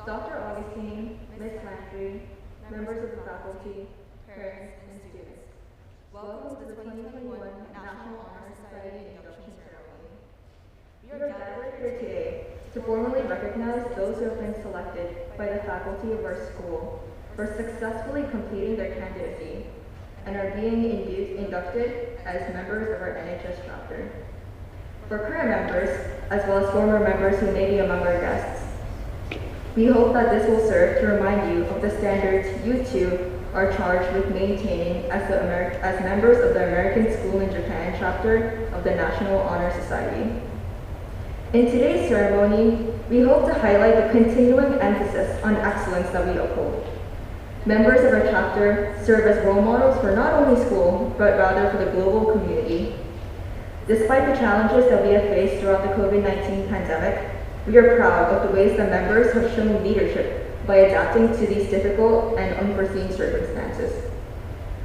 Dr. Augustine, Ms. Landry, members of the faculty, parents, and students. Welcome to the 2021 National Honor Society Induction Ceremony. We are gathered here today to formally recognize those who have been selected by the faculty of our school for successfully completing their candidacy and are being inducted as members of our NHS chapter. For current members, as well as former members who may be among our guests, we hope that this will serve to remind you of the standards you too are charged with maintaining as members of the American School in Japan chapter of the National Honor Society. In today's ceremony, we hope to highlight the continuing emphasis on excellence that we uphold. Members of our chapter serve as role models for not only school, but rather for the global community. Despite the challenges that we have faced throughout the COVID-19 pandemic, we are proud of the ways that members have shown leadership by adapting to these difficult and unforeseen circumstances.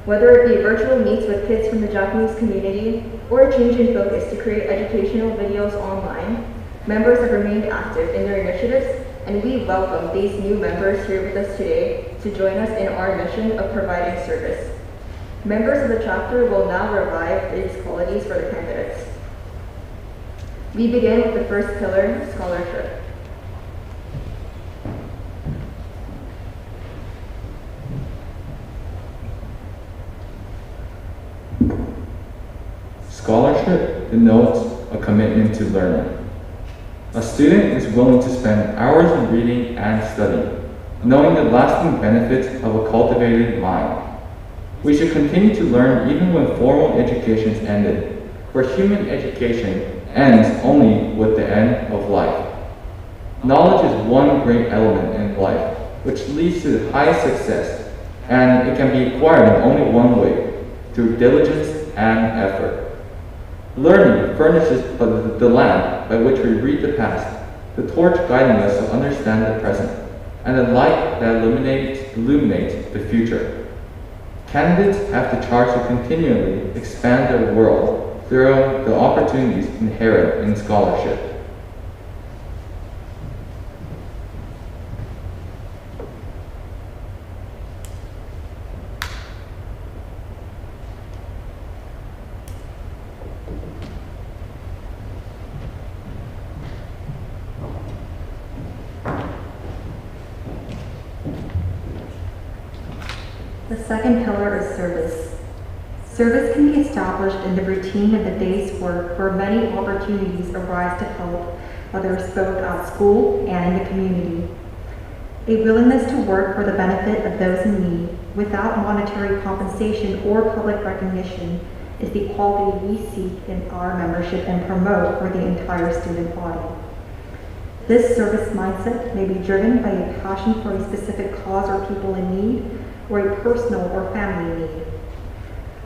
Whether it be virtual meets with kids from the Japanese community or a change in focus to create educational videos online, members have remained active in their initiatives, and we welcome these new members here with us today to join us in our mission of providing service. Members of the chapter will now revive these qualities for the candidates. We begin with the first pillar, scholarship. Scholarship denotes a commitment to learning. A student is willing to spend hours in reading and studying, knowing the lasting benefits of a cultivated mind. We should continue to learn even when formal education is ended, for human education ends only with the end of life. Knowledge is one great element in life, which leads to the highest success, and it can be acquired in only one way, through diligence and effort. Learning furnishes the lamp by which we read the past, the torch guiding us to understand the present, and the light that illuminates the future. Candidates have the charge to continually expand their world through the opportunities inherent in scholarship. The second pillar is service. Service can be established in the routine of the day's work where many opportunities arise to help others both at school and in the community. A willingness to work for the benefit of those in need without monetary compensation or public recognition is the quality we seek in our membership and promote for the entire student body. This service mindset may be driven by a passion for a specific cause or people in need, or a personal or family need.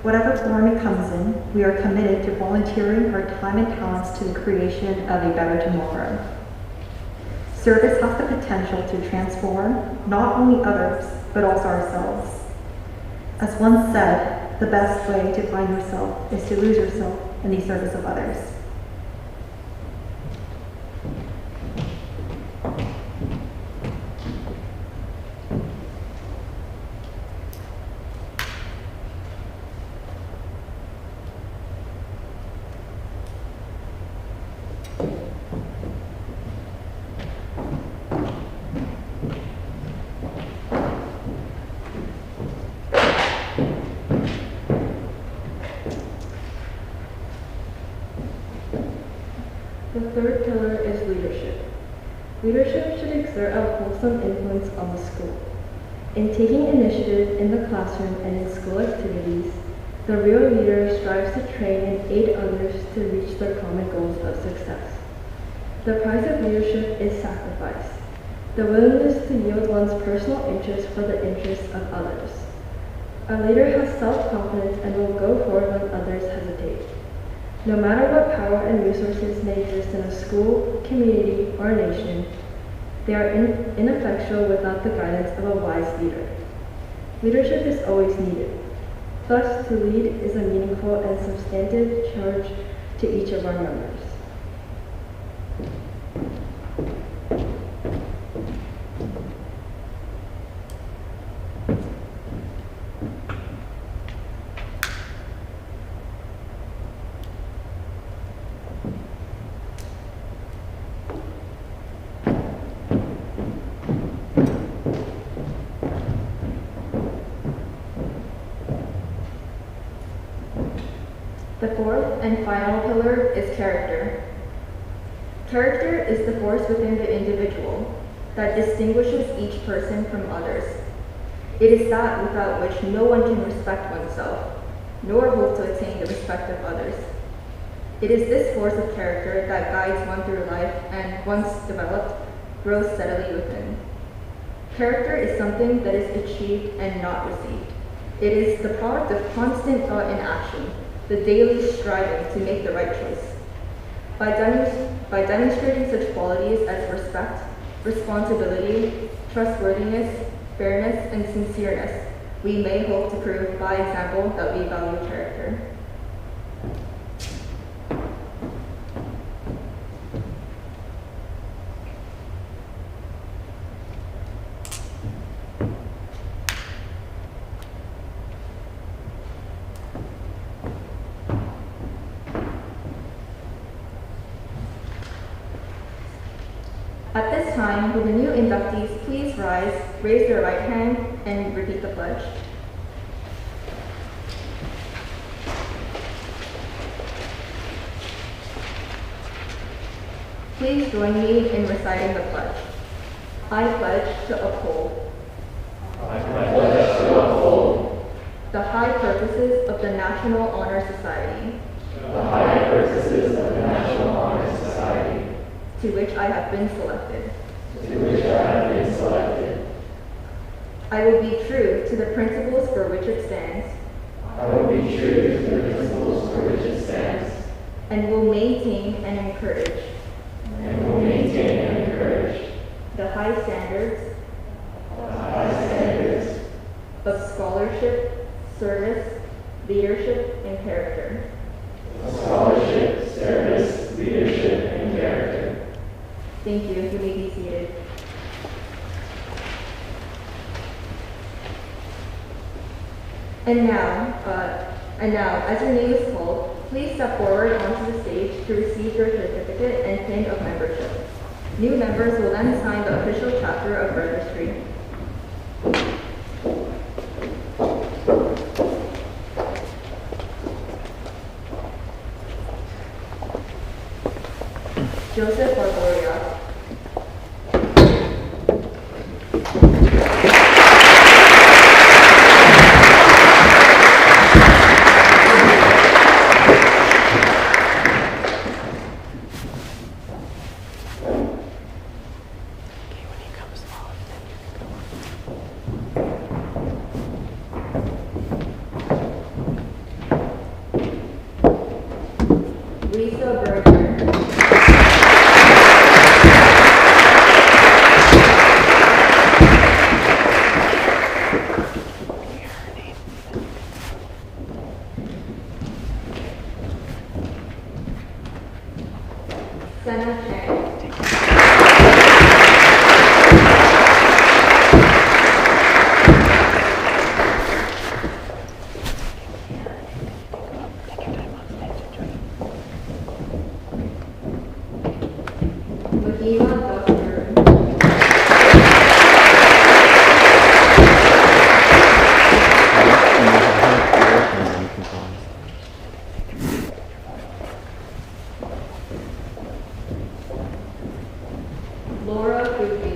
Whatever form it comes in, we are committed to volunteering our time and talents to the creation of a better tomorrow. Service has the potential to transform not only others, but also ourselves. As one said, the best way to find yourself is to lose yourself in the service of others. The third pillar is leadership. Leadership should exert a wholesome influence on the school. In taking initiative in the classroom and in school activities, the real leader strives to train and aid others to reach their common goals of success. The price of leadership is sacrifice, the willingness to yield one's personal interests for the interests of others. A leader has self-confidence and will go forward when others hesitate. No matter what power and resources may exist in a school, community, or nation, they are ineffectual without the guidance of a wise leader. Leadership is always needed. Thus, to lead is a meaningful and substantive charge to each of our members. The fourth and final pillar is character. Character is the force within the individual that distinguishes each person from others. It is that without which no one can respect oneself, nor hope to attain the respect of others. It is this force of character that guides one through life and, once developed, grows steadily within. Character is something that is achieved and not received. It is the product of constant thought and action, the daily striving to make the right choice. By demonstrating such qualities as respect, responsibility, trustworthiness, fairness, and sincereness, we may hope to prove by example that we value character. At this time, will the new inductees please rise, raise their right hand, and repeat the pledge. Please join me in reciting the pledge. I pledge to uphold. I pledge to uphold the high purposes of the National Honor Society, the high purposes of the National Honor Society, to which I have been selected. to which I have been selected. I will be true to the principles for which it stands, I will be true to the principles for which it stands, and will maintain and encourage and will maintain and encourage the high standards the high standards of scholarship, service, leadership, and character. of scholarship, service, leadership, and character. Thank you. You may be seated. And now, as your name is called, please step forward onto the stage to receive your certificate and pin of membership. New members will then sign the official chapter of registry. Joseph Barboria. Lisa Berger. Senna Chang. Mahima Dr. Laura Goodby.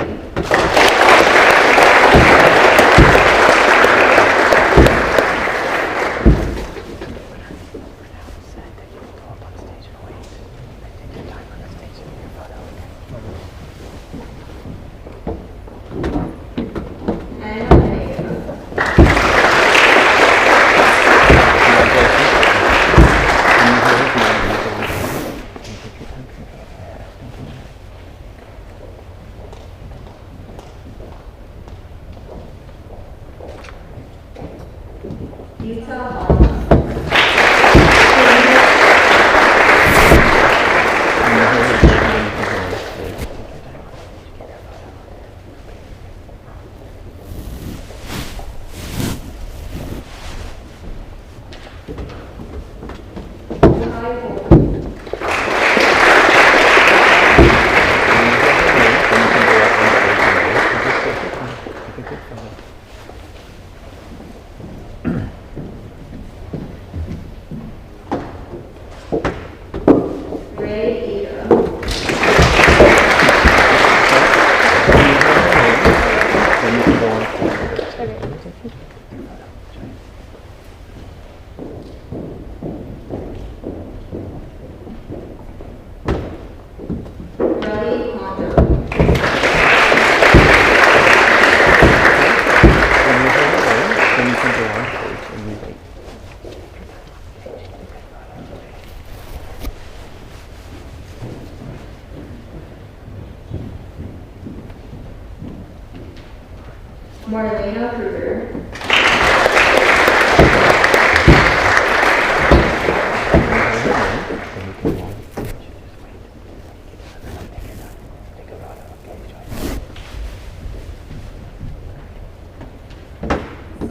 Anna Vega. Utah Hall. Kai Holden. Marlena Kruger.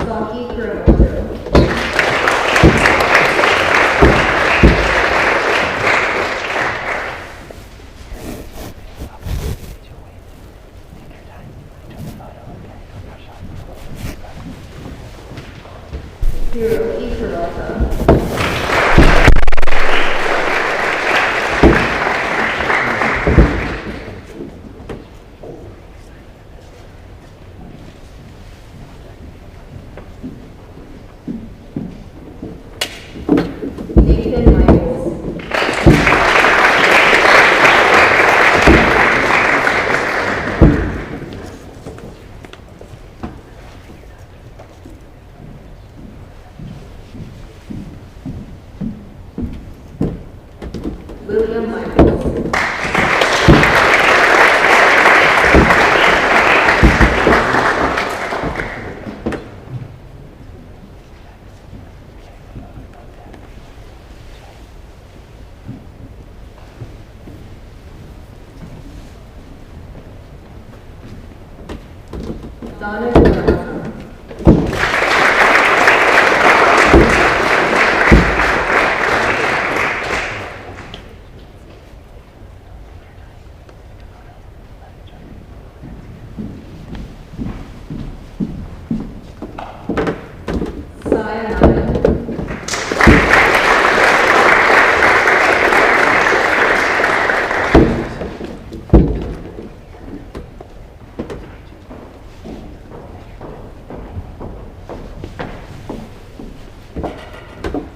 Saki Kuramoto. Hiroki Kurata. Nathan Michaels. William Michaels. Donna Garza. Sayonara.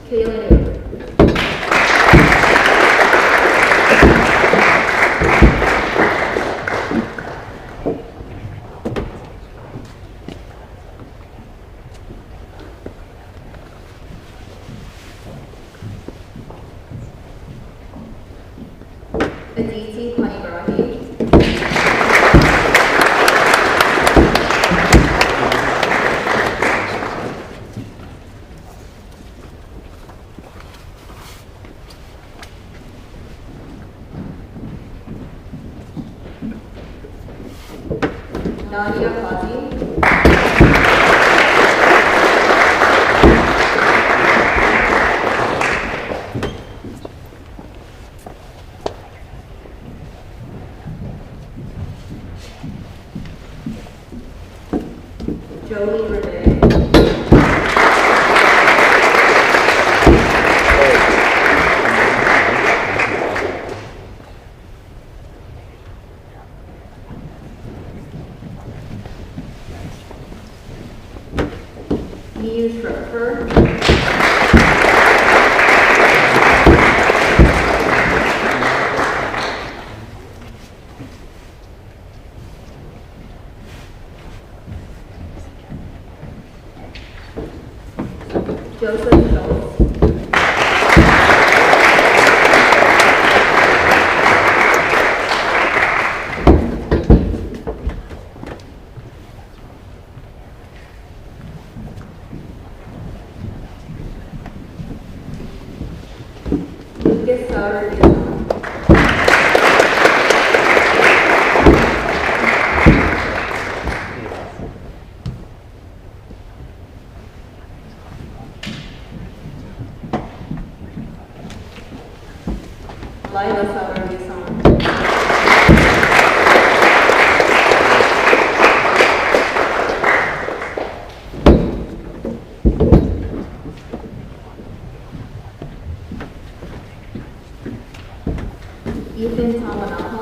Kaylin. Aditi Panigrahi. Nadia Fati. Jolie Renee. Miu Schroepfer. Joseph Schultz. Lucas Sauer. Lila Sauer Bisson. Ethan Tamanaha.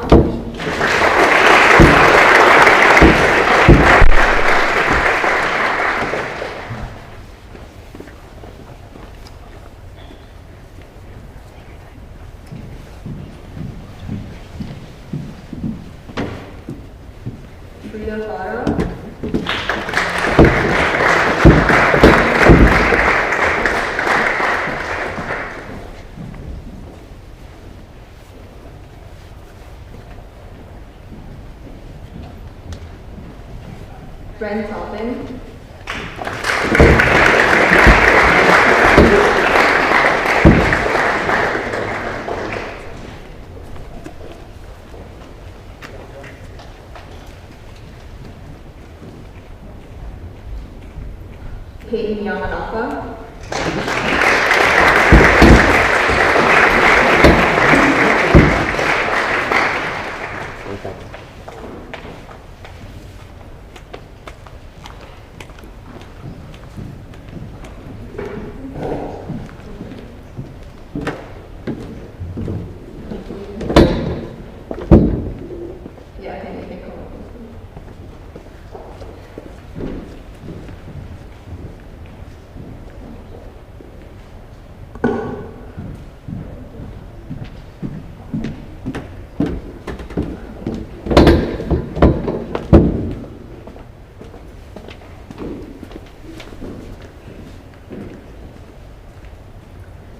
Brent Toppin, Peyton Yamanaka,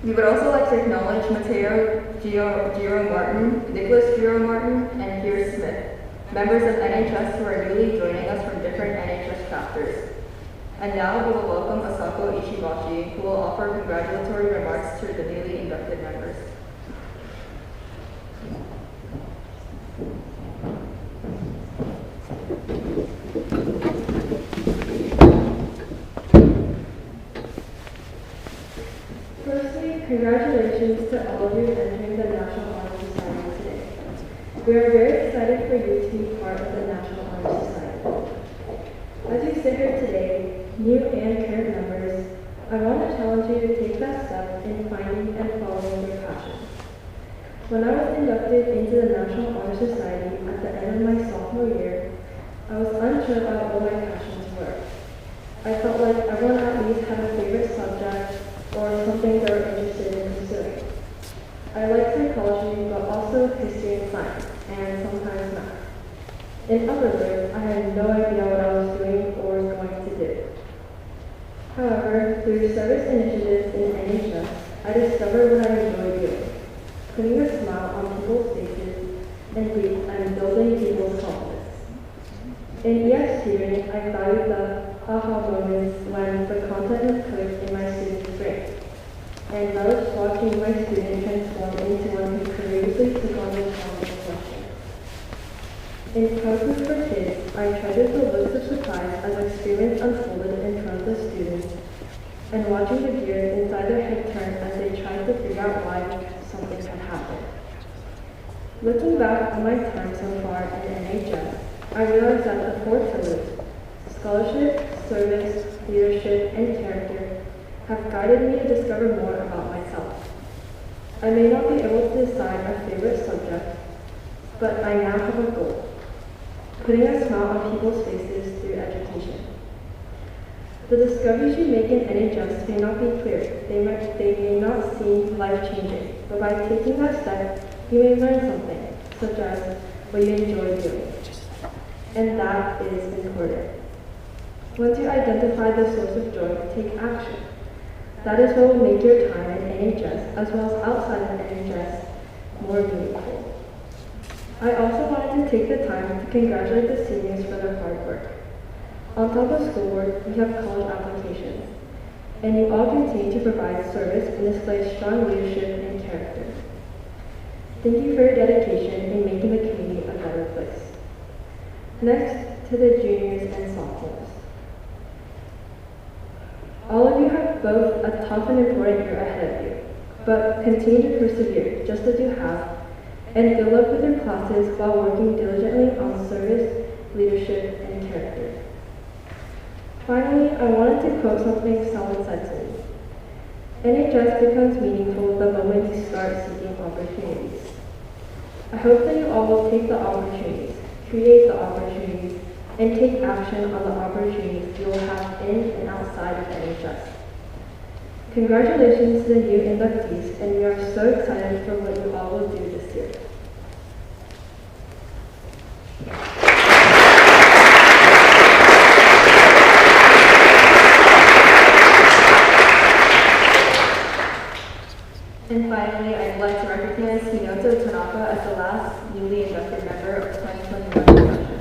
we would also like to acknowledge Mateo Giro Martin, Nicholas Giro Martin, and Pierce Smith, members of NHS who are newly joining us from different NHS chapters. And now we will welcome Asako Ishibashi, who will offer congratulatory remarks to the newly inducted members. Congratulations to all of you entering the National Honor Society today. We are very excited for you to be part of the National Honor Society. As you sit here today, new and current members, I want to challenge you to take that step in finding and following your passion. When I was inducted into the National Honor Society at the end of my sophomore year, I was unsure about what my passions were. I felt like everyone at least had a favorite subject or something they were interested in pursuing. I liked psychology, but also history and science, and sometimes math. In other words, I had no idea what I was doing or was going to do. However, through service initiatives in NHS, I discovered what I enjoy doing, putting a smile on people's faces and building people's confidence. In EX tutoring, I valued the aha moments when the content was clicked in my students' brain, and relished watching my student transform into one who courageously took on the challenge of question. In Classes for Kids, I treasured the looks of surprise as experiments unfolded in front of the students, and watching the gears inside their head turn as they tried to figure out why something had happened. Looking back on my time so far in NHS, I realized that the 4 pillars, scholarship, service, leadership, and character, have guided me to discover more about myself. I may not be able to decide a favorite subject, but I now have a goal, putting a smile on people's faces through education. The discoveries you make in NHS may not be clear, they may not seem life-changing, but by taking that step, you may learn something, such as what you enjoy doing. And that is important. Once you identify the source of joy, take action. That is what will make your time in NHS, as well as outside of NHS, more meaningful. I also wanted to take the time to congratulate the seniors for their hard work. On top of schoolwork, we have college applications, and you all continue to provide service and display strong leadership and character. Thank you for your dedication in making the community a better place. Next, to the juniors and sophomores. All of you have both a tough and important year ahead of you, but continue to persevere, just as you have, and good luck with your classes while working diligently on service, leadership, and character. Finally, I wanted to quote something someone said to me. NHS becomes meaningful the moment you start seeking opportunities. I hope that you all will take the opportunities, create the opportunities, and take action on the opportunities you will have in and outside of NHS. Congratulations to the new inductees, and we are so excited for what you all will do this year. And finally, I'd like to recognize Hinoto Tanaka as the last newly inducted member of 2021 induction.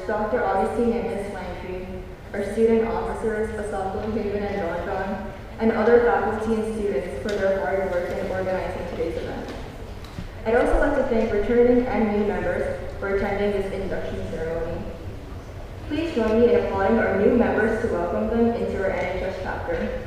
Dr. Augustine and Ms. Langtree, our student officers, Asafo, Haven, and John, and other faculty and students for their hard work in organizing today's event. I'd also like to thank returning and new members for attending this induction ceremony. Please join me in applauding our new members to welcome them into our NHS chapter.